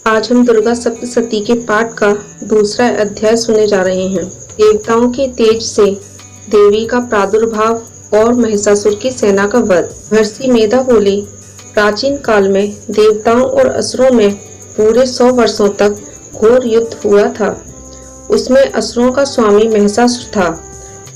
आज हम दुर्गा सप्तशती के पाठ का दूसरा अध्याय सुनने जा रहे हैं। देवताओं के तेज से देवी का प्रादुर्भाव और महिषासुर की सेना का वध। महर्षि मेधा बोले, प्राचीन काल में देवताओं और असुरों में पूरे 100 वर्षों तक घोर युद्ध हुआ था। उसमें असुरों का स्वामी महिषासुर था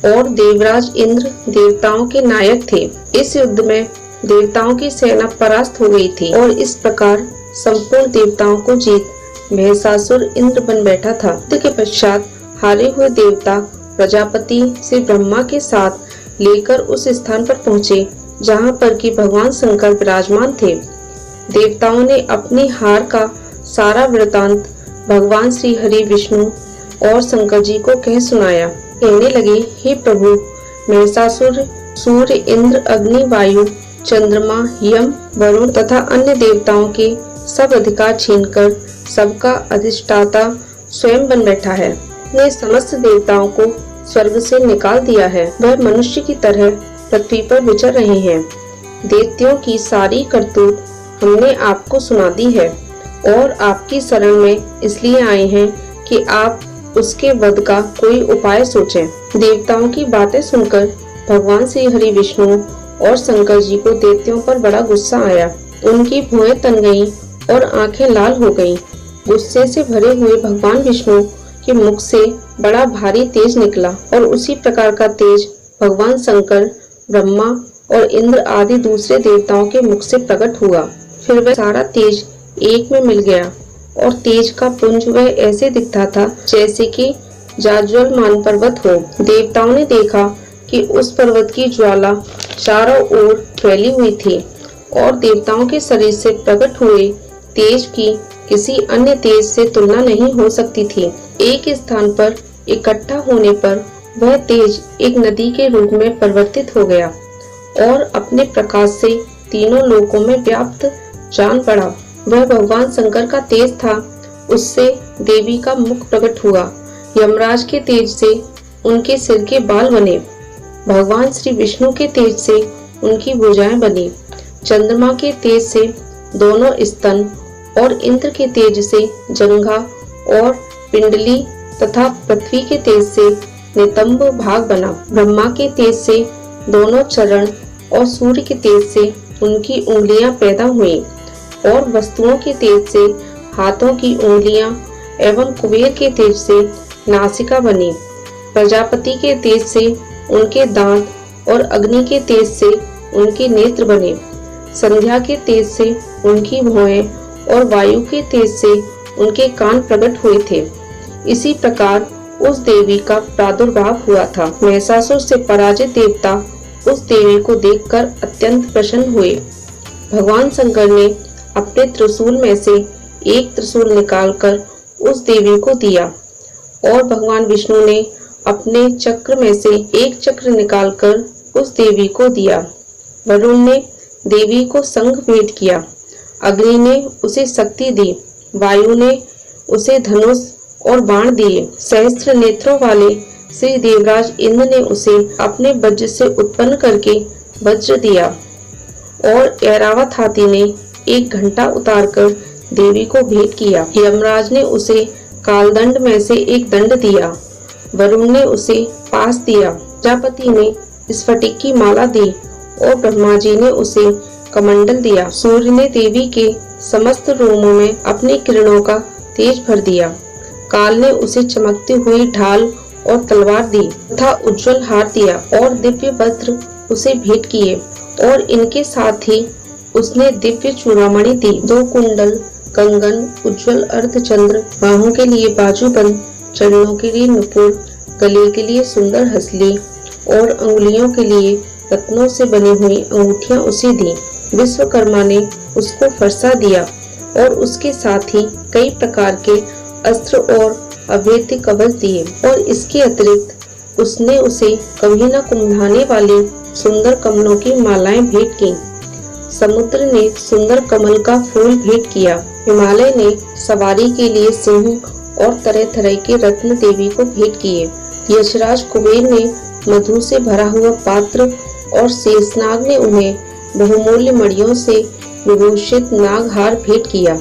और देवराज इंद्र देवताओं के नायक थे। इस युद्ध में देवताओं की सेना परास्त हो गई थी और इस प्रकार संपूर्ण देवताओं को जीत महिषासुर इंद्र बन बैठा था। युद्ध के पश्चात हारे हुए देवता प्रजापति से ब्रह्मा के साथ लेकर उस स्थान पर पहुँचे जहाँ पर कि भगवान शंकर विराजमान थे। देवताओं ने अपनी हार का सारा वृतांत भगवान श्री हरि विष्णु और शंकर जी को कह सुनाया। कहने लगे, हे प्रभु, महिषासुर सूर्य, इंद्र, अग्नि, वायु, चंद्रमा, यम, वरुण तथा अन्य देवताओं के सब अधिकार छीनकर सबका अधिष्ठाता स्वयं बन बैठा है। ने समस्त देवताओं को स्वर्ग से निकाल दिया है। वह मनुष्य की तरह पृथ्वी पर विचर रहे हैं। दैत्यों की सारी करतूत हमने आपको सुना दी है और आपकी शरण में इसलिए आए हैं कि आप उसके वध का कोई उपाय सोचें। देवताओं की बातें सुनकर भगवान श्री हरि विष्णु और शंकर जी को दैत्यों पर बड़ा गुस्सा आया। उनकी भुएं तन गईं और आंखें लाल हो गईं। गुस्से से भरे हुए भगवान विष्णु के मुख से बड़ा भारी तेज निकला और उसी प्रकार का तेज भगवान शंकर, ब्रह्मा और इंद्र आदि दूसरे देवताओं के मुख से प्रकट हुआ। फिर वह सारा तेज एक में मिल गया और तेज का पुंज वह ऐसे दिखता था जैसे कि जाज्वल्यमान पर्वत हो। देवताओं ने देखा कि उस पर्वत की ज्वाला चारों ओर फैली हुई थी और देवताओं के शरीर से प्रकट हुए तेज की किसी अन्य तेज से तुलना नहीं हो सकती थी। एक स्थान पर इकट्ठा होने पर वह तेज एक नदी के रूप में परिवर्तित हो गया और अपने प्रकाश से तीनों लोकों में व्याप्त जान पड़ा। वह भगवान शंकर का तेज था। उससे देवी का मुख प्रकट हुआ। यमराज के तेज से उनके सिर के बाल बने। भगवान श्री विष्णु के तेज से उनकी भुजाएं बनी। चंद्रमा के तेज से दोनों स्तन और इंद्र के तेज से जंघा और पिंडली तथा पृथ्वी के तेज से नितंब भाग बना। ब्रह्मा के तेज से दोनों चरण और सूर्य के तेज से उनकी उंगलियां पैदा हुई और वस्तुओं के तेज से हाथों की उंगलियां एवं कुबेर के तेज से नासिका बनी। प्रजापति के तेज से उनके दांत और अग्नि के तेज से उनके नेत्र बने। संध्या के तेज से उनकी भौहें और वायु के तेज से उनके कान प्रकट हुए थे। इसी प्रकार उस देवी का प्रादुर्भाव हुआ था। महिषासुर से पराजित देवता उस देवी को देखकर अत्यंत प्रसन्न हुए। भगवान शंकर ने अपने त्रिशूल में से एक त्रिशूल निकालकर उस देवी को दिया और भगवान विष्णु ने अपने चक्र में से एक चक्र निकालकर उस देवी को दिया। वरुण ने देवी को शंख भेंट किया। अग्नि ने उसे शक्ति दी। वायु ने उसे धनुष और बाण दिए। सहस्त्र नेत्रों वाले श्री देवराज इंद्र ने उसे अपने वज्र से उत्पन्न करके वज्र दिया और ऐरावत हाथी ने एक घंटा उतारकर देवी को भेंट किया। यमराज ने उसे कालदंड में से एक दंड दिया। वरुण ने उसे पास दिया। प्रजापति ने स्फटिक की माला दी और ब्रह्मा जी ने उसे कमंडल दिया। सूर्य ने देवी के समस्त रोमों में अपनी किरणों का तेज भर दिया। काल ने उसे चमकती हुई ढाल और तलवार दी तथा उज्जवल हार दिया और दिव्य वस्त्र उसे भेंट किए और इनके साथ ही उसने दिव्य चूड़ामणि दी। 2 कुंडल, कंगन, उज्जवल अर्धचंद्र, बाहों के लिए बाजूबंद, चरणों के लिए नुपुर, गले के लिए सुंदर हंसली और अंगुलियों के लिए रत्नों से बनी हुई अंगूठियां उसे दी। विश्वकर्मा ने उसको फरसा दिया और उसके साथ ही कई प्रकार के अस्त्र और अभेद्य कवच दिए और इसके अतिरिक्त उसने उसे कभी न कुंभाने वाली सुंदर कमलों की मालाएं भेंट की। समुद्र ने सुंदर कमल का फूल भेंट किया। हिमालय ने सवारी के लिए सिंह और तरह तरह के रत्न देवी को भेंट किए। यशराज कुबेर ने मधु से भरा हुआ पात्र और शेषनाग ने उन्हें बहुमूल्य मणियों से विभूषित नागहार भेंट किया।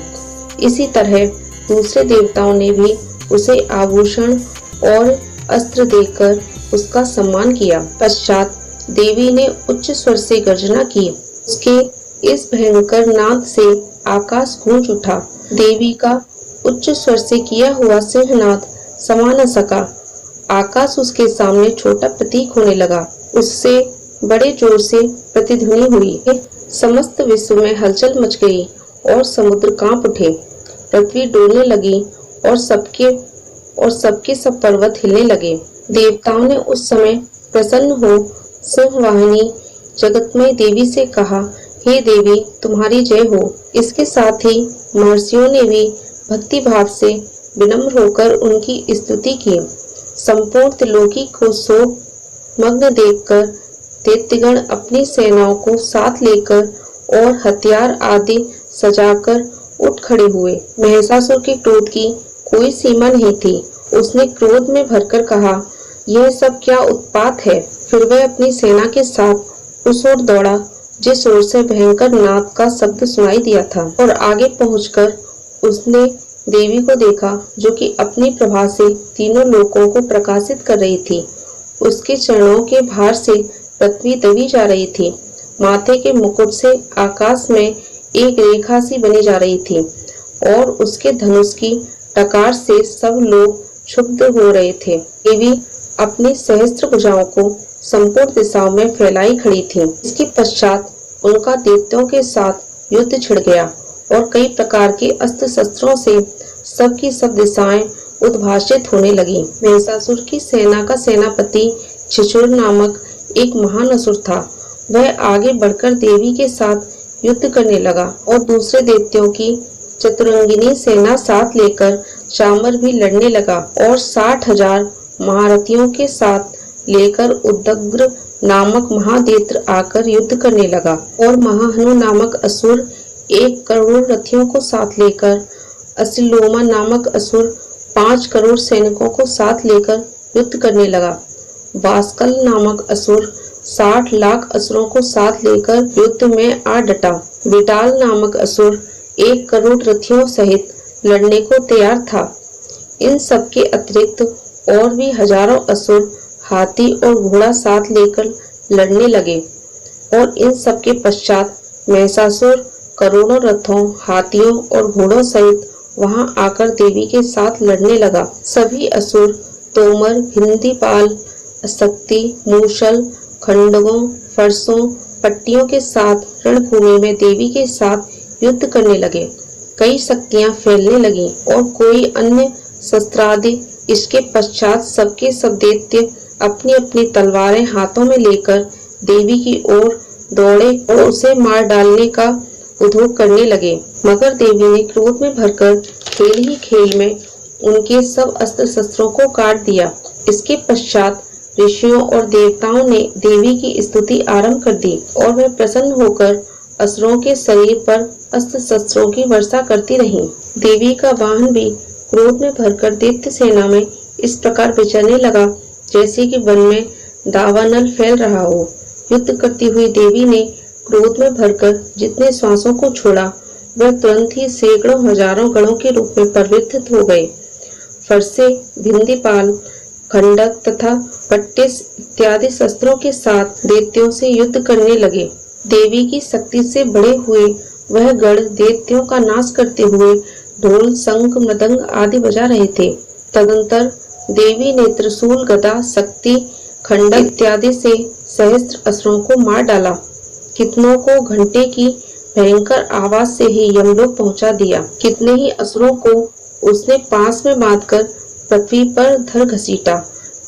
इसी तरह दूसरे देवताओं ने भी उसे आभूषण और अस्त्र देकर उसका सम्मान किया। पश्चात देवी ने उच्च स्वर से गर्जना की। उसके इस भयंकर नाद से आकाश गूंज उठा। देवी का उच्च स्वर से किया हुआ सिंहनाद समा न सका। आकाश उसके सामने छोटा प्रतीक होने लगा। उससे बड़े जोर से प्रतिध्वनि हुई। समस्त विश्व में हलचल मच गई और समुद्र कांप उठे। पृथ्वी डोलने लगी और सबके सब पर्वत हिलने लगे। देवताओं ने उस समय प्रसन्न हो सिंहवाहिनी जगतमय देवी से कहा, हे देवी, तुम्हारी जय हो। इसके साथ ही महर्षियों ने भी भक्ति भाव से विनम्र होकर उनकी स्तुति की। संपूर्ण त्रिलोकी को शोक मग्न देखकर दैत्यगण अपनी सेनाओं को साथ लेकर और हथियार आदि सजाकर उठ खड़े हुए। महिषासुर के क्रोध की कोई सीमा नहीं थी। उसने क्रोध में भरकर कहा, यह सब क्या उत्पात है। फिर वह अपनी सेना के साथ उस ओर दौड़ा जिस ओर से भयंकर नाद का शब्द सुनाई दिया था, और आगे पहुंचकर उसने देवी को देखा जो कि अपनी प्रभा से तीनों लोकों को प्रकाशित कर रही थी। उसके चरणों के भार से पृथ्वी दबी जा रही थी। माथे के मुकुट से आकाश में एक रेखा सी बनी जा रही थी और उसके धनुष की टकार से सब लोग क्षुब्ध हो रहे थे। देवी अपनी सहस्त्र भुजाओं को संपूर्ण दिशाओं में फैलाई खड़ी थी। इसके पश्चात उनका दैत्यों के साथ युद्ध छिड़ गया और कई प्रकार के अस्त्र शस्त्रों से सबकी सब दिशाएं उद्भासित होने लगी। महिषासुर की सेना का सेनापति छिछुर नामक एक महान असुर था। वह आगे बढ़कर देवी के साथ युद्ध करने लगा और दूसरे दैत्यों की चतुरंगिनी सेना साथ लेकर चामर भी लड़ने लगा और 60,000 महारथियों के साथ लेकर उदग्र नामक महादैत्य आकर युद्ध करने लगा और महाहनु नामक असुर 1 करोड़ रथियों को साथ लेकर, असिलोमा नामक असुर 5 करोड़ सैनिकों को साथ लेकर युद्ध करने लगा। वास्कल नामक असुर 60 लाख असुरों को साथ लेकर युद्ध में आ डटा। विटाल नामक असुर 1 करोड़ रथियों सहित लड़ने को तैयार था। इन सब के अतिरिक्त और भी हजारों असुर हाथी और घोड़ा साथ लेकर लड़ने लगे और इन सब के पश्चात महिषासुर करोड़ों रथों, हाथियों और घोड़ों सहित वहां आकर देवी के साथ लड़ने लगा। सभी असुर तोमर, भिंदीपाल, शक्ति, मूषल, खंडवों, फरसों, पट्टियों के साथ रणभूमि में देवी के साथ युद्ध करने लगे। कई शक्तियां फैलने लगी और कोई अन्य शस्त्रादि। इसके पश्चात सबके सब दैत्य अपनी अपनी तलवारें हाथों में लेकर देवी की ओर दौड़े और उसे मार डालने का उद्योग करने लगे। मगर देवी ने क्रोध में भरकर खेल ही खेल में उनके सब अस्त्र शस्त्रों को काट दिया। इसके पश्चात ऋषियों और देवताओं ने देवी की स्तुति आरंभ कर दी और वे प्रसन्न होकर असुरों के शरीर पर अस्त्र शस्त्रों की वर्षा करती रहीं। देवी का वाहन भी क्रोध में भरकर दैत्य सेना में इस प्रकार विचरने लगा जैसे कि वन में दावानल फैल रहा हो। युद्ध करती हुई देवी ने क्रोध में भरकर जितने श्वासों को छोड़ा वह तुरंत ही सैकड़ों हजारों गणों के रूप में परिवर्तित हो गए। फरसे, भिंदीपाल, खंडक तथा पट्टिस इत्यादि शस्त्रों के साथ दैत्यों से युद्ध करने लगे। देवी की शक्ति से बड़े हुए वह गण दैत्यों का नाश करते हुए ढोल, शंख, मृदंग आदि बजा रहे थे। तदंतर देवी ने त्रिशूल, गदा, शक्ति, खंडक इत्यादि से सहस्त्र असुरों को मार डाला। कितनों को घंटे की भयंकर आवाज से ही यमलोक पहुंचा दिया। कितने ही असुरों को उसने पास में बांधकर पृथ्वी पर धर घसीटा।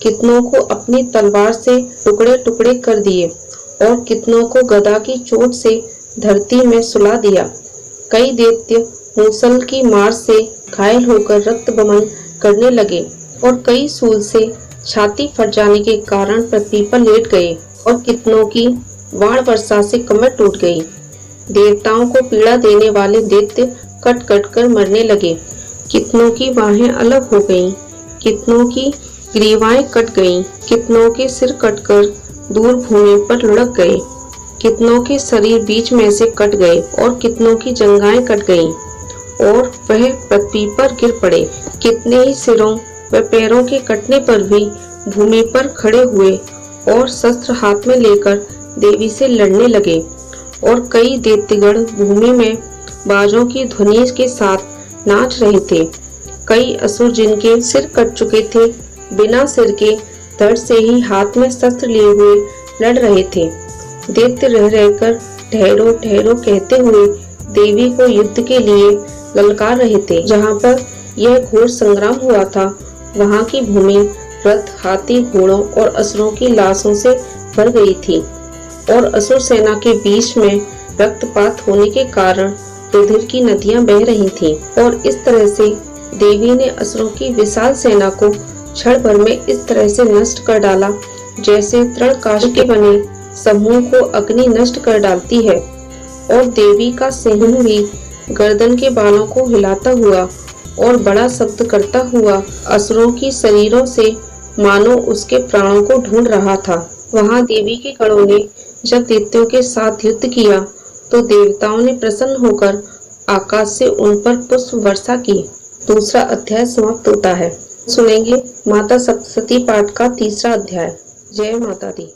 कितनों को अपनी तलवार से टुकड़े टुकड़े कर दिए और कितनों को गदा की चोट से धरती में सुला दिया। कई दैत्य मूसल की मार से घायल होकर रक्त बमन करने लगे और कई सूल से छाती फट जाने के कारण पृथ्वी पर लेट गए और कितनों की बाण वर्षा से कमर टूट गई। देवताओं को पीड़ा देने वाले दैत्य कट कट कर मरने लगे। कितनों की बाहें अलग हो गईं, कितनों की ग्रीवाएं कट गईं, कितनों के सिर कटकर दूर भूमि पर लुढ़क गए, कितनों के शरीर बीच में से कट गए और कितनों की जंघाएं कट गईं और वह पृथ्वी पर गिर पड़े। कितने ही सिरों व पैरों के कटने पर भी भूमि पर खड़े हुए और शस्त्र हाथ में लेकर देवी से लड़ने लगे। और कई दैत्यगण भूमि में बाजों की ध्वनि के साथ नाच रहे थे। कई असुर जिनके सिर कट चुके थे, बिना सिर के दर्द से ही हाथ में शस्त्र लिए हुए लड़ रहे थे। दैत्य रह रहकर ठहरो ठहरो कहते हुए देवी को युद्ध के लिए ललकार रहे थे। जहाँ पर यह घोर संग्राम हुआ था, वहाँ की भूमि रथ, हाथी, घोड़ों और असुरों की लाशों से भर गई थी और असुर सेना के बीच में रक्तपात होने के कारण रुधिर की नदियां बह रही थीं। और इस तरह से देवी ने असुरों की विशाल सेना को क्षण भर में इस तरह से नष्ट कर डाला, जैसे तृणकाष्ठ के बने समूह को अग्नि नष्ट कर डालती है। और देवी का सिंह भी गर्दन के बालों को हिलाता हुआ और बड़ा शब्द करता हुआ असुरों की शरीरों से मानो उसके प्राणों को ढूंढ रहा था। वहां देवी के गणों ने जब दैत्यों के साथ युद्ध किया तो देवताओं ने प्रसन्न होकर आकाश से उन पर पुष्प वर्षा की। दूसरा अध्याय समाप्त होता है। सुनेंगे माता सप्तशती पाठ का तीसरा अध्याय। जय माता दी।